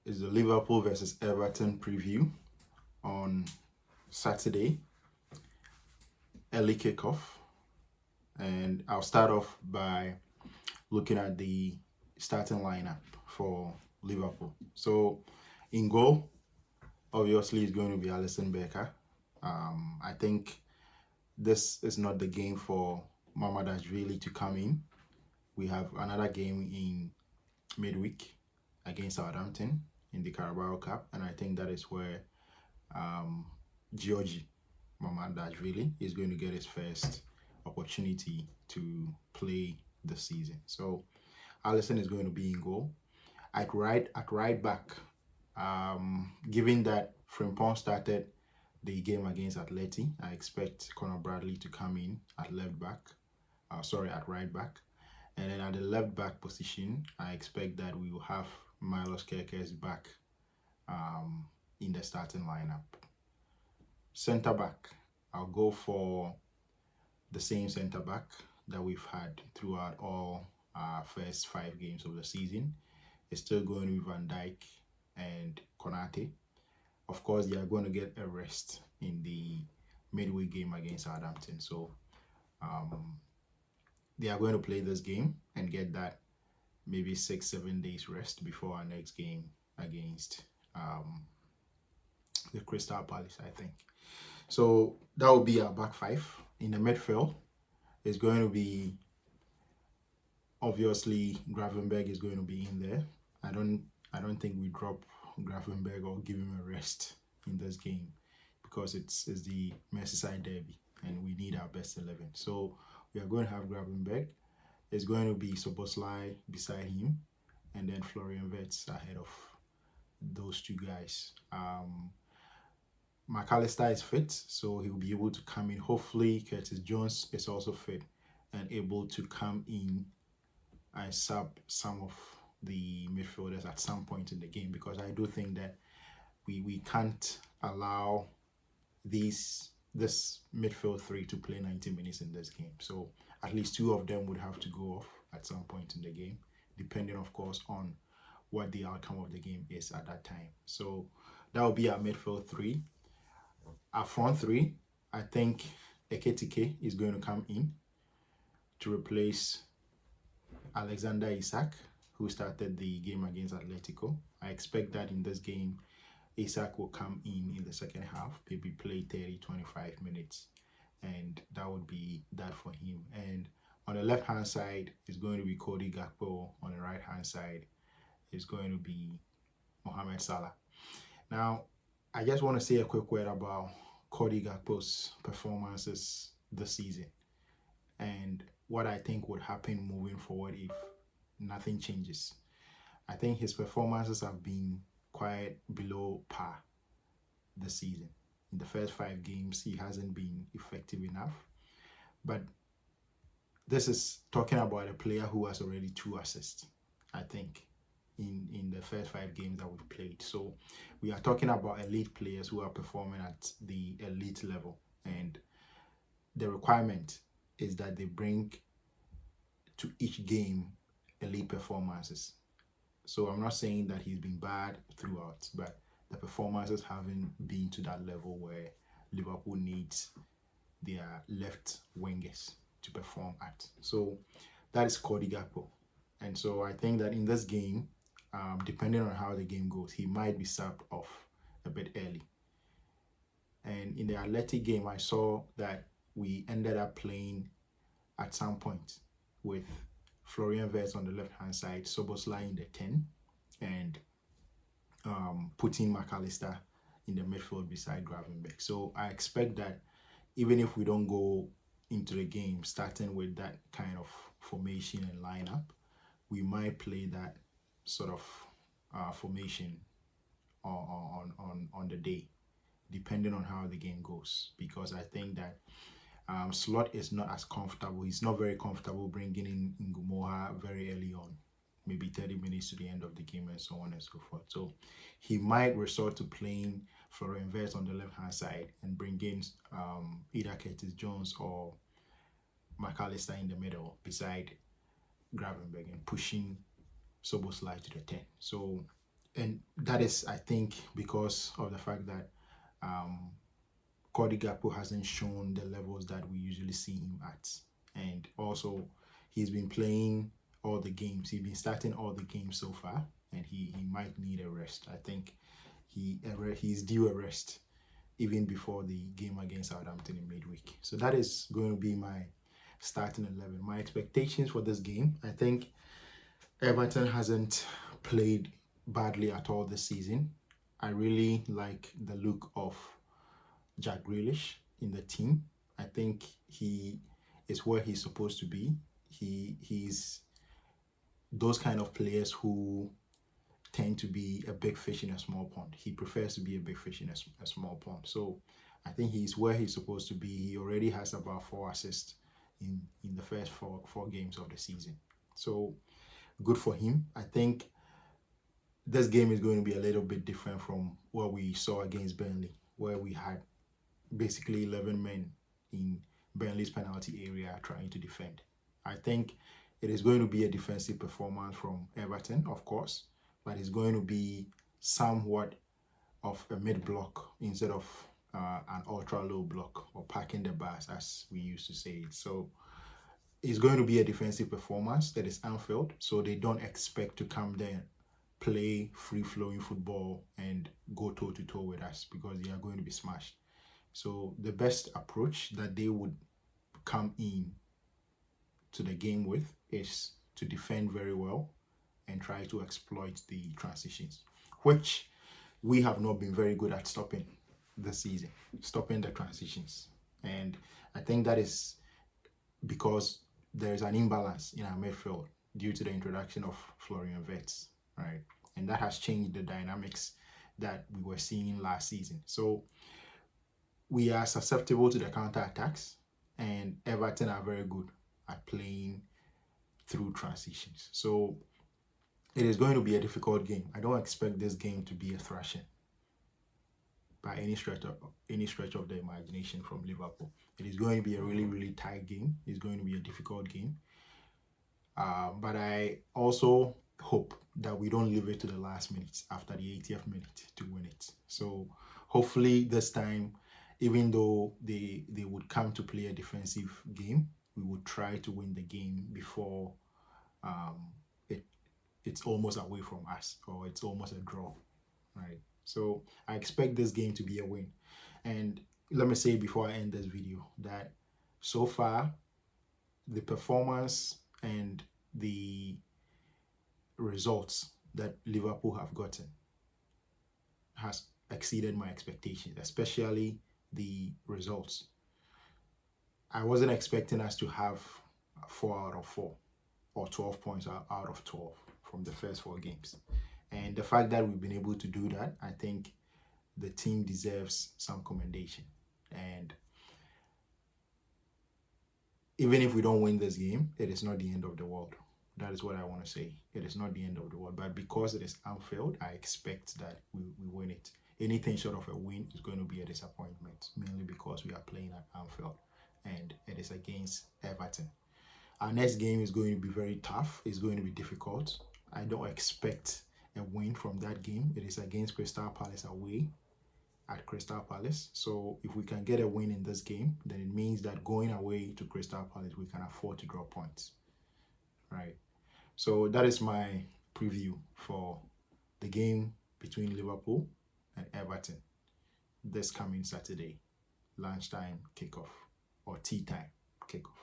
is the Liverpool versus Everton preview on Saturday, early kickoff. And I'll start off by looking at the starting lineup for Liverpool. So, in goal, obviously, is going to be Alisson Becker. I think this is not the game for Mamadashvili to come in. We have another game in midweek against Southampton in the Carabao Cup, and I think that is where um, Georgie Mamadashvili is going to get his first opportunity to play this season. So Alisson is going to be in goal. At right back, given that Frimpong started the game against Atleti, I expect Conor Bradley to come in at left back. At right back. And then at the left back position, I expect that we will have Milos Kerkez back in the starting lineup. Centre back, I'll go for the same centre back that we've had throughout all our first 5 games of the season. It's still going to be Van Dijk and Konate. Of course, they are going to get a rest in the midweek game against Southampton. So they are going to play this game and get that maybe 6-7 days rest before our next game against the Crystal Palace, I think. So that will be our back five. In the midfield, it's going to be obviously Gravenberg is going to be in there. I don't think we drop Gravenberg or give him a rest in this game because it's the Merseyside derby and we need our best 11. So we are going to have Gravenberg. It's going to be Soboslai beside him, and then Florian Wirtz ahead of those two guys. McAllister is fit, so he'll be able to come in. Hopefully, Curtis Jones is also fit and able to come in and sub some of the midfielders at some point in the game, because I do think that we can't allow this midfield three to play 90 minutes in this game. So at least 2 of them would have to go off at some point in the game, depending, of course, on what the outcome of the game is at that time. So that will be our midfield 3. Our front 3, I think Ekitike is going to come in to replace Alexander Isak, who started the game against Atletico. I expect that in this game, Isak will come in the second half, maybe play 30-25 minutes, and that would be that for him. And on the left-hand side, it's going to be Cody Gakpo. On the right-hand side, it's going to be Mohamed Salah. Now, I just want to say a quick word about Cody Gakpo's performances this season and what I think would happen moving forward if nothing changes. I think his performances have been quite below par this season. In the first 5 games, he hasn't been effective enough. But this is talking about a player who has already 2 assists, I think, in the first 5 games that we've played. So we are talking about elite players who are performing at the elite level. And the requirement is that they bring to each game elite performances. So I'm not saying that he's been bad throughout, but the performances haven't been to that level where Liverpool needs their left wingers to perform at. So that is Cody Gakpo. And so I think that in this game, depending on how the game goes, he might be subbed off a bit early. And in the Athletic game, I saw that we ended up playing at some point with Florian Wirtz on the left-hand side, Soboslai in the 10, and putting McAllister in the midfield beside Gravenberg. So I expect that even if we don't go into the game starting with that kind of formation and lineup, we might play that sort of formation on the day, depending on how the game goes. Because I think that Slot is not as comfortable. He's not very comfortable bringing in Ngumoha very early on, maybe 30 minutes to the end of the game and so on and so forth. So he might resort to playing Florian Wirtz on the left-hand side and bring in either Curtis Jones or McAllister in the middle beside Gravenberg and pushing Soboslai to the 10. So And that is, I think, because of the fact that Cody Gakpo hasn't shown the levels that we usually see him at. And also, he's been playing all the games. He's been starting all the games so far, and he might need a rest. I think he's due a rest even before the game against Southampton in midweek. So that is going to be my starting 11. My expectations for this game, I think Everton hasn't played badly at all this season. I really like the look of Jack Grealish in the team. I think he is where he's supposed to be. He's those kind of players who tend to be a big fish in a small pond. He prefers to be a big fish in a small pond. So I think he's where he's supposed to be. He already has about 4 assists in the first four games of the season. So good for him. I think this game is going to be a little bit different from what we saw against Burnley, where we had basically 11 men in Burnley's penalty area trying to defend. I think it is going to be a defensive performance from Everton, of course, but it's going to be somewhat of a mid-block instead of an ultra-low block, or parking the bus, as we used to say it. So it's going to be a defensive performance that is Anfield, so they don't expect to come there, play free-flowing football and go toe-to-toe with us, because they are going to be smashed. So the best approach that they would come in to the game with is to defend very well and try to exploit the transitions, which we have not been very good at stopping this season, stopping the transitions. And I think that is because there's an imbalance in our midfield due to the introduction of Florian Wirtz, right? And that has changed the dynamics that we were seeing last season. So we are susceptible to the counter-attacks, and Everton are very good at playing through transitions. So it is going to be a difficult game. I don't expect this game to be a thrashing by any stretch of the imagination from Liverpool. It is going to be a really, really tight game. It's going to be a difficult game. But I also hope that we don't leave it to the last minute, after the 80th minute, to win it. So hopefully this time, even though they would come to play a defensive game, we would try to win the game before it's almost away from us, or it's almost a draw, right? So I expect this game to be a win. And let me say before I end this video that so far the performance and the results that Liverpool have gotten has exceeded my expectations, especially the results. I wasn't expecting us to have 4 out of 4 or 12 points out of 12 from the first 4 games. And the fact that we've been able to do that, I think the team deserves some commendation. And even if we don't win this game, it is not the end of the world. That is what I want to say. It is not the end of the world. But because it is Anfield, I expect that we win it. Anything short of a win is going to be a disappointment, mainly because we are playing at Anfield and it is against Everton. Our next game is going to be very tough. It's going to be difficult. I don't expect a win from that game. It is against Crystal Palace away at Crystal Palace. So if we can get a win in this game, then it means that going away to Crystal Palace, we can afford to draw points, right? So that is my preview for the game between Liverpool and Everton this coming Saturday, lunchtime kickoff or tea time kickoff.